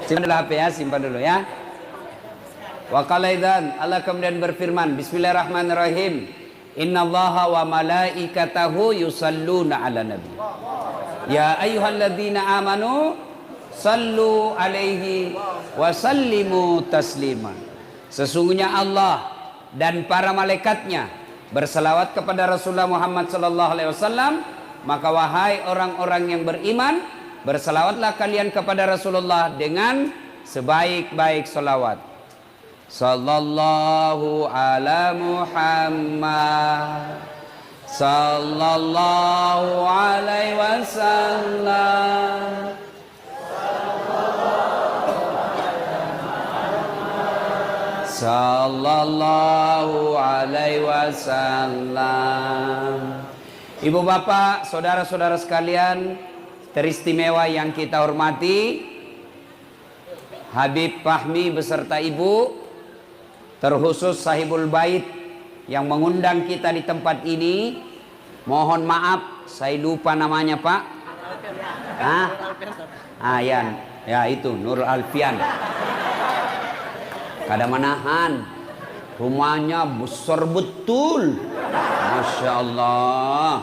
Simpan dulu HP ya, simpan dulu ya. Wa qala idzan, Allah kemudian berfirman, Bismillahirrahmanirrahim. Innallaha wa malaikatahu yusalluna 'alan nabi. Ya ayyuhalladzina amanu sallu alaihi wa sallimu taslima. Sesungguhnya Allah dan para malaikatnya berselawat kepada Rasulullah Muhammad sallallahu alaihi wasallam, maka wahai orang-orang yang beriman, berselawatlah kalian kepada Rasulullah dengan sebaik-baik selawat. Sallallahu ala Muhammad sallallahu alaihi wasallam. Sallallahu alaihi wasallam. Ibu bapak, saudara-saudara sekalian teristimewa yang kita hormati, Habib Fahmi beserta ibu, terkhusus sahibul bait yang mengundang kita di tempat ini. Mohon maaf saya lupa namanya Pak. Ayan, ya itu Nur Alfian. Kada manahan, rumahnya besar betul, Masya Allah.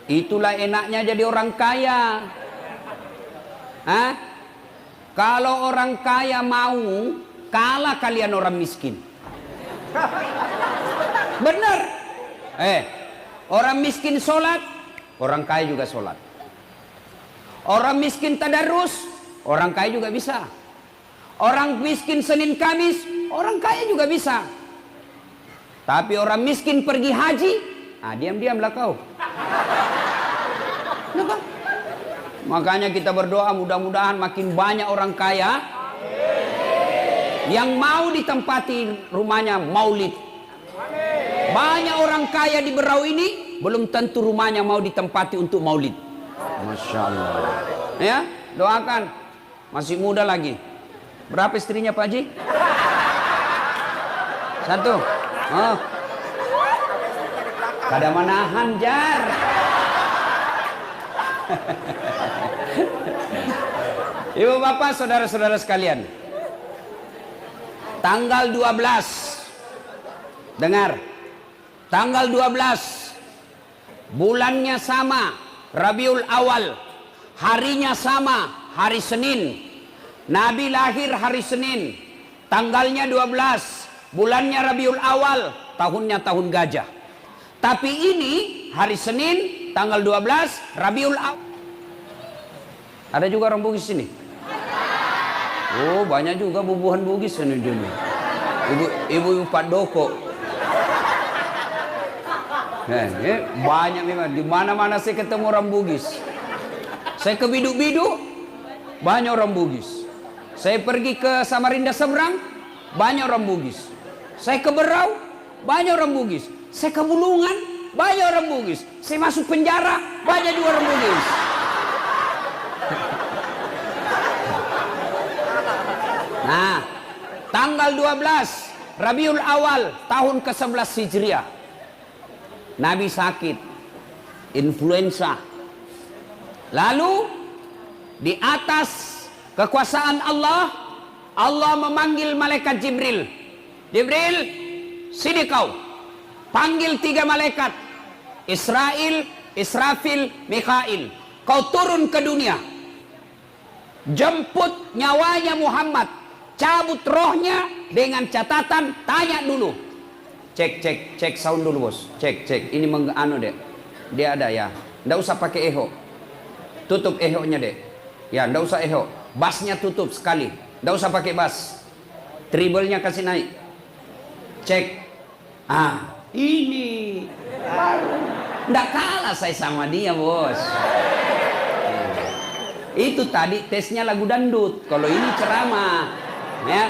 Itulah enaknya jadi orang kaya. Kalau orang kaya mau kalah kalian orang miskin. Benar. Orang miskin sholat, orang kaya juga sholat. Orang miskin tadarus, orang kaya juga bisa. Orang miskin Senin Kamis, orang kaya juga bisa. Tapi orang miskin pergi haji, diam-diamlah kau. Kenapa? Makanya kita berdoa mudah-mudahan makin banyak orang kaya yang mau ditempati rumahnya maulid. Banyak orang kaya di Berau ini belum tentu rumahnya mau ditempati untuk maulid. Masya Allah. Ya, doakan. Masih muda lagi. Berapa istrinya Pak Haji? 1. Oh. Kada manahan jar. Ibu bapak, saudara-saudara sekalian, tanggal 12, dengar, tanggal 12, bulannya sama, Rabiul Awal, harinya sama, hari Senin. Nabi lahir hari Senin, tanggalnya 12, bulannya Rabiul Awal, tahunnya tahun gajah. Tapi ini hari Senin, tanggal 12, Rabiul Awal. Ada juga orang Bugis sini? Oh, banyak juga bubuhan Bugis ini. Ibu Pak Doko. Banyak memang. Di mana-mana saya ketemu orang Bugis. Saya ke Biduk-Biduk, banyak orang Bugis. Saya pergi ke Samarinda seberang, banyak orang Bugis. Saya ke Berau, banyak orang Bugis. Saya ke Bulungan, banyak orang Bugis. Saya masuk penjara, banyak juga orang Bugis. Nah, tanggal 12 Rabiul Awal tahun ke-11 Hijriah, Nabi sakit influenza. Lalu di atas kekuasaan Allah, Allah memanggil malaikat Jibril. Jibril, sini kau. Panggil 3 malaikat, Israel, Israfil, Mikail. Kau turun ke dunia, jemput nyawanya Muhammad, cabut rohnya dengan catatan, tanya dulu. Cek sound dulu bos. Cek. Ini dek. Dia ada ya. Nggak usah pakai eho. Tutup eho-nya dek. Ya, nggak usah eho. Bassnya tutup sekali. Nggak usah pakai bass. Treble-nya kasih naik. Cek. Ini baru. Nggak kalah saya sama dia bos. Itu tadi tesnya lagu dangdut. Kalau ini ceramah. Ya.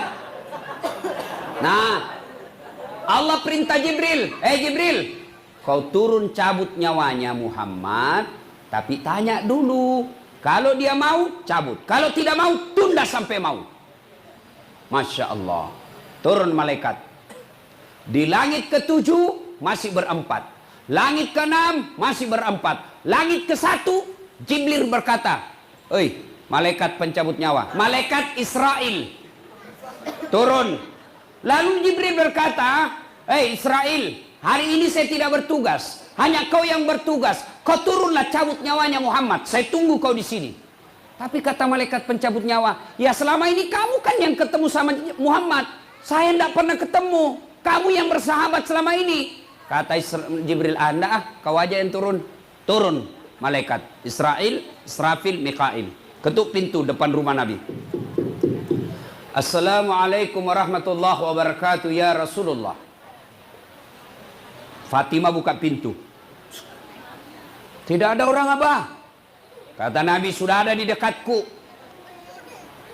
Nah, Allah perintah Jibril. Jibril, kau turun cabut nyawanya Muhammad. Tapi tanya dulu. Kalau dia mau, cabut. Kalau tidak mau, tunda sampai mau. Masya Allah. Turun malaikat. Di langit ke-7 masih berempat. Langit ke-6 masih berempat. Langit ke-1 Jibril berkata, malaikat pencabut nyawa. Malaikat Israel turun. Lalu Jibril berkata, "Hei Israel, hari ini saya tidak bertugas. Hanya kau yang bertugas. Kau turunlah cabut nyawanya Muhammad. Saya tunggu kau di sini." Tapi kata malaikat pencabut nyawa, "Ya selama ini kamu kan yang ketemu sama Muhammad. Saya tidak pernah ketemu. Kamu yang bersahabat selama ini." Kata Jibril, "Anda kau aja yang turun." Turun malaikat Israel, Israfil, Mikail. Ketuk pintu depan rumah Nabi. "Assalamualaikum warahmatullahi wabarakatuh ya Rasulullah." Fatimah buka pintu. Tidak ada orang, Abah. Kata Nabi, "Sudah ada di dekatku."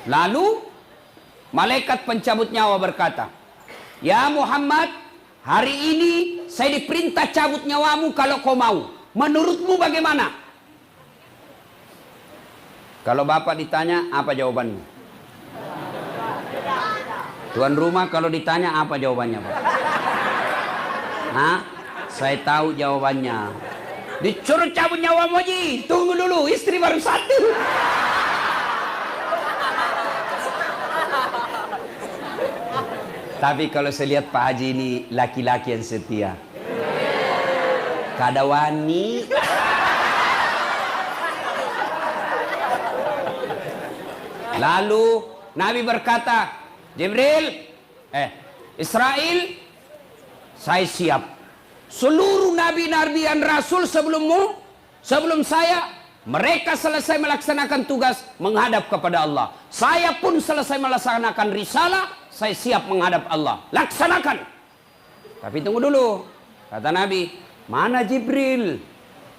Lalu malaikat pencabut nyawa berkata, "Ya Muhammad, hari ini saya diperintah cabut nyawamu kalau kau mau. Menurutmu bagaimana?" Kalau bapak ditanya, apa jawabanmu? Tuan rumah kalau ditanya, apa jawabannya, Pak? Hah? Saya tahu jawabannya. Disuruh cabut nyawa Moji. Tunggu dulu, istri baru satu. Tapi kalau saya lihat Pak Haji ini laki-laki yang setia. Kada wani. Lalu Nabi berkata, Israel, saya siap. Seluruh nabi-nabi dan rasul sebelummu, sebelum saya, mereka selesai melaksanakan tugas menghadap kepada Allah. Saya pun selesai melaksanakan risalah, saya siap menghadap Allah. Laksanakan. Tapi tunggu dulu. Kata Nabi, "Mana Jibril?"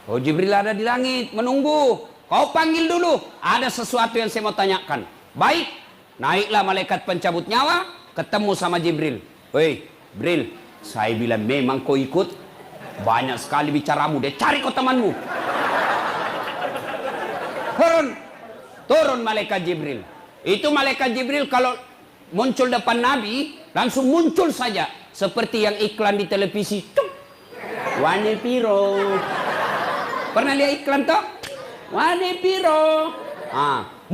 "Oh, Jibril ada di langit, menunggu. Kau panggil dulu. Ada sesuatu yang saya mau tanyakan." Baik. Naiklah malaikat pencabut nyawa, ketemu sama Jibril. "Woi, Jibril, saya bilang memang kau ikut. Banyak sekali bicaramu. Dia cari kau temanmu." Turun malaikat Jibril. Itu malaikat Jibril kalau muncul depan Nabi, langsung muncul saja. Seperti yang iklan di televisi. Cuk. Wane piro. Pernah lihat iklan toh? Wane piro.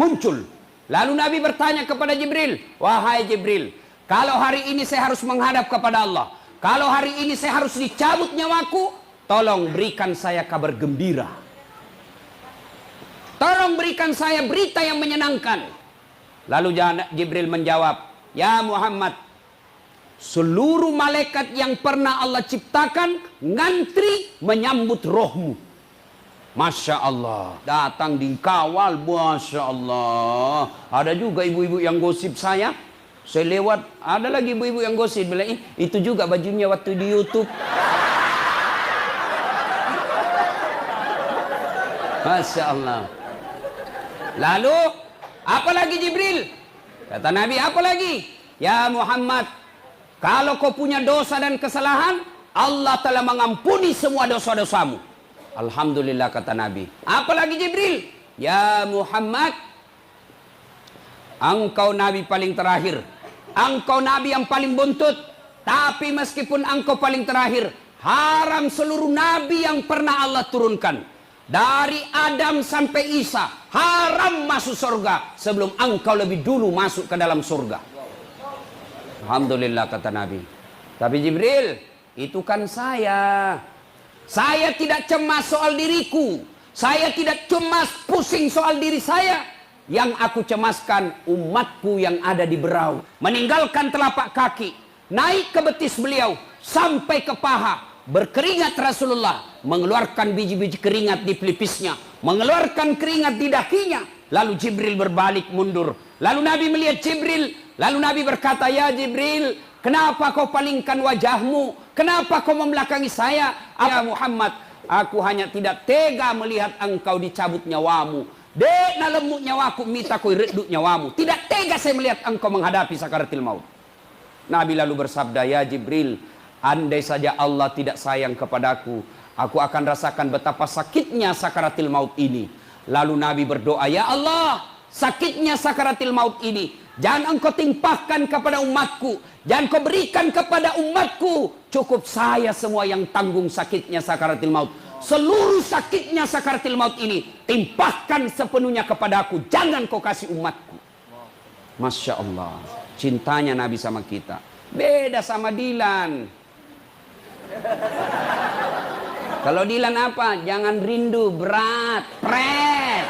Muncul. Lalu Nabi bertanya kepada Jibril, "Wahai Jibril, kalau hari ini saya harus menghadap kepada Allah, kalau hari ini saya harus dicabut nyawaku, tolong berikan saya kabar gembira. Tolong berikan saya berita yang menyenangkan." Lalu Jibril menjawab, "Ya Muhammad, seluruh malaikat yang pernah Allah ciptakan ngantri menyambut rohmu." Masya Allah, datang dikawal, Masya Allah. Ada juga ibu-ibu yang gosip saya lewat, ada lagi ibu-ibu yang gosip bilang, "Itu juga bajunya waktu di YouTube." Masya Allah. Lalu apa lagi Jibril? Kata Nabi, apa lagi? "Ya Muhammad, kalau kau punya dosa dan kesalahan, Allah telah mengampuni semua dosa-dosamu." Alhamdulillah, kata Nabi. Apalagi Jibril? "Ya Muhammad, engkau Nabi paling terakhir. Engkau Nabi yang paling buntut. Tapi meskipun engkau paling terakhir, haram seluruh Nabi yang pernah Allah turunkan. Dari Adam sampai Isa, haram masuk surga sebelum engkau lebih dulu masuk ke dalam surga." Alhamdulillah, kata Nabi. "Tapi Jibril, itu kan saya. Saya tidak cemas soal diriku. Saya tidak cemas pusing soal diri saya. Yang aku cemaskan umatku yang ada di berau. Meninggalkan telapak kaki, naik ke betis beliau, sampai ke paha. Berkeringat Rasulullah, mengeluarkan biji-biji keringat di pelipisnya, mengeluarkan keringat di dahinya. Lalu Jibril berbalik mundur. Lalu Nabi melihat Jibril. Lalu Nabi berkata, "Ya Jibril, kenapa kau palingkan wajahmu? Kenapa kau membelakangi saya?" "Ya Muhammad, aku hanya tidak tega melihat engkau dicabut nyawamu. Dek na lemuk nyawaku, minta kau reduk nyawamu. Tidak tega saya melihat engkau menghadapi sakaratil maut." Nabi lalu bersabda, "Ya Jibril, andai saja Allah tidak sayang kepadaku, aku akan rasakan betapa sakitnya sakaratil maut ini." Lalu Nabi berdoa, "Ya Allah, sakitnya sakaratil maut ini jangan engkau timpahkan kepada umatku. Jangan kau berikan kepada umatku. Cukup saya semua yang tanggung sakitnya sakaratil maut. Seluruh sakitnya sakaratil maut ini timpahkan sepenuhnya kepadaku, jangan kau kasih umatku. Masya Allah, cintanya Nabi sama kita. Beda sama Dilan. Kalau Dilan apa? Jangan rindu, berat, pret.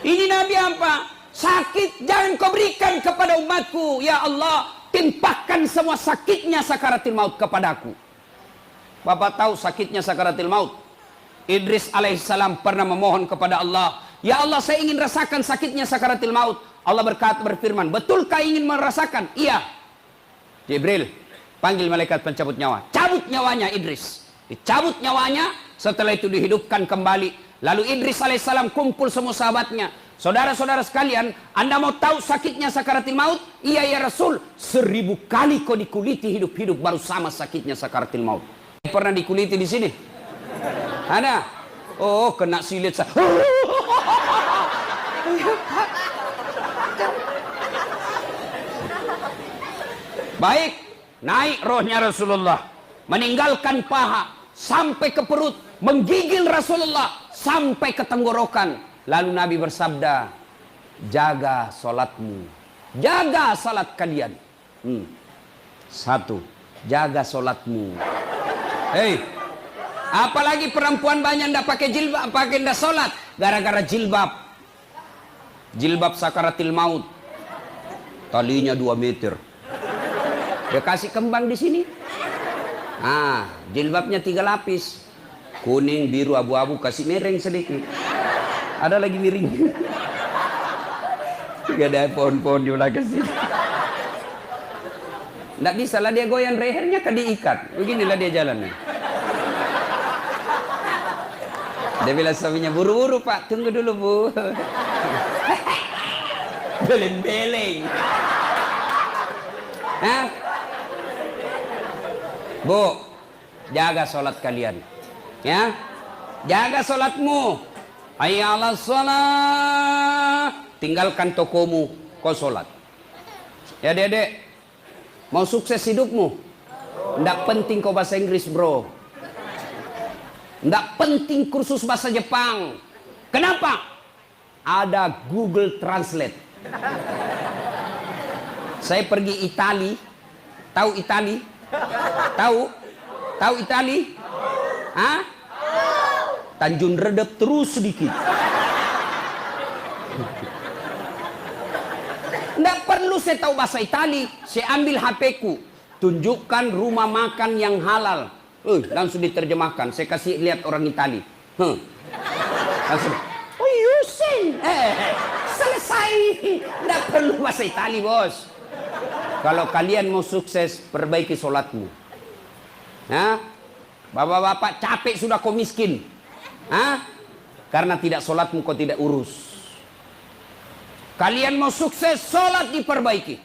Ini Nabi apa? Sakit jangan kau berikan kepada umatku. Ya Allah, timpahkan semua sakitnya sakaratil maut kepadaku. Bapak tahu sakitnya sakaratil maut? Idris alaihissalam pernah memohon kepada Allah, ya Allah, saya ingin rasakan sakitnya sakaratil maut. Allah berfirman, betulkah ingin merasakan? Iya. Jibril, panggil malaikat pencabut nyawa. Cabut nyawanya Idris. Dicabut nyawanya, setelah itu dihidupkan kembali. Lalu Idris alaihissalam kumpul semua sahabatnya. Saudara-saudara sekalian, Anda mau tahu sakitnya sakaratil maut? Iya ya Rasul, 1000 kali kau dikuliti hidup-hidup baru sama sakitnya sakaratil maut. Pernah dikuliti di sini? Ada? Oh, kena silit. Baik, naik rohnya Rasulullah, meninggalkan paha sampai ke perut, menggigil Rasulullah sampai ke tenggorokan. Lalu Nabi bersabda, jaga salatmu, jaga salat kalian. Satu, jaga salatmu. Hei, apalagi perempuan banyak ndak pakai jilbab, pakai ndak salat gara-gara jilbab. Jilbab sakaratil maut. Talinya 2 meter. Dia kasih kembang di sini. Jilbabnya 3 lapis. Kuning, biru, abu-abu, kasih miring sedikit. Ada lagi miring. Gak ada pohon-pohon juga kasih. Nggak bisa lah dia goyang lehernya kan diikat. Beginilah dia jalannya. Dia bilang suaminya, buru-buru Pak, tunggu dulu Bu. Beleng-beleng. Bu, jaga sholat kalian. Ya, jaga sholatmu. Hayya 'alas sholat. Tinggalkan tokomu, kau sholat. Ya dedek, mau sukses hidupmu? Nggak penting kau bahasa Inggris bro. Nggak penting kursus bahasa Jepang. Kenapa? Ada Google Translate. Saya pergi Itali. Tahu Itali? Tahu? Tahu Itali? Hah? Tanjung Redep terus sedikit. Nggak perlu saya tahu bahasa Itali. Saya ambil HP-ku. Tunjukkan rumah makan yang halal. Langsung diterjemahkan. Saya kasih lihat orang Itali. Langsung. Oh Yusin. Selesai. Nggak perlu bahasa Itali bos. Kalau kalian mau sukses, perbaiki sholatmu. Bapak-bapak capek sudah kau miskin. Karena tidak sholatmu kau tidak urus. Kalian mau sukses, sholat diperbaiki.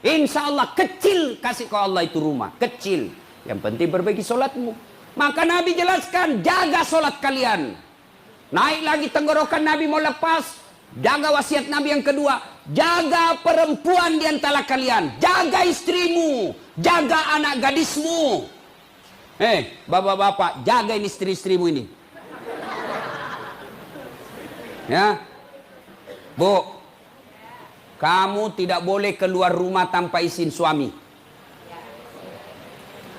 Insya Allah kecil kasih kau Allah itu rumah. Kecil. Yang penting perbaiki sholatmu. Maka Nabi jelaskan, jaga sholat kalian. Naik lagi tenggorokan Nabi mau lepas. Jaga wasiat Nabi yang kedua. Jaga perempuan di antara kalian. Jaga istrimu. Jaga anak gadismu. Bapak-bapak, jaga ini istri-istrimu ini. Ya. Bu, kamu tidak boleh keluar rumah tanpa izin suami.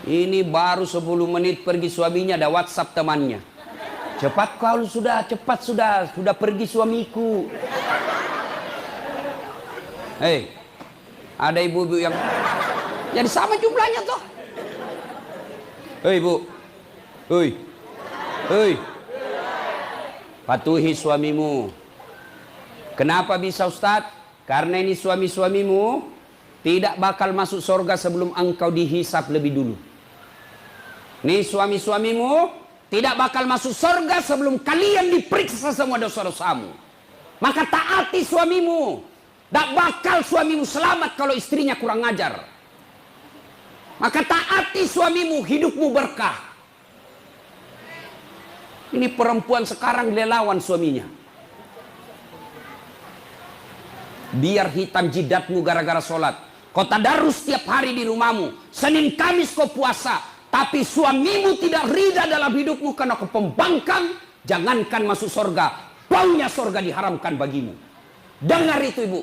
Ini baru 10 menit pergi suaminya, ada WhatsApp temannya. Cepat kau sudah, cepat sudah pergi suamiku. Ada ibu-ibu yang jadi sama jumlahnya toh. Bu, patuhi suamimu. Kenapa bisa Ustadz? Karena ini suami-suamimu tidak bakal masuk surga sebelum engkau dihisap lebih dulu. Nih suami-suamimu tidak bakal masuk surga sebelum kalian diperiksa semua dosa-dosamu. Maka taati suamimu. Tak bakal suamimu selamat kalau istrinya kurang ajar. Maka taati suamimu, hidupmu berkah. Ini perempuan sekarang lelawan suaminya. Biar hitam jidatmu gara-gara sholat. Kau tadarus setiap hari di rumahmu. Senin Kamis kau puasa. tapi suamimu tidak ridha dalam hidupmu karena kau pembangkang, jangankan masuk surga, baunya surga diharamkan bagimu. Dengar itu ibu.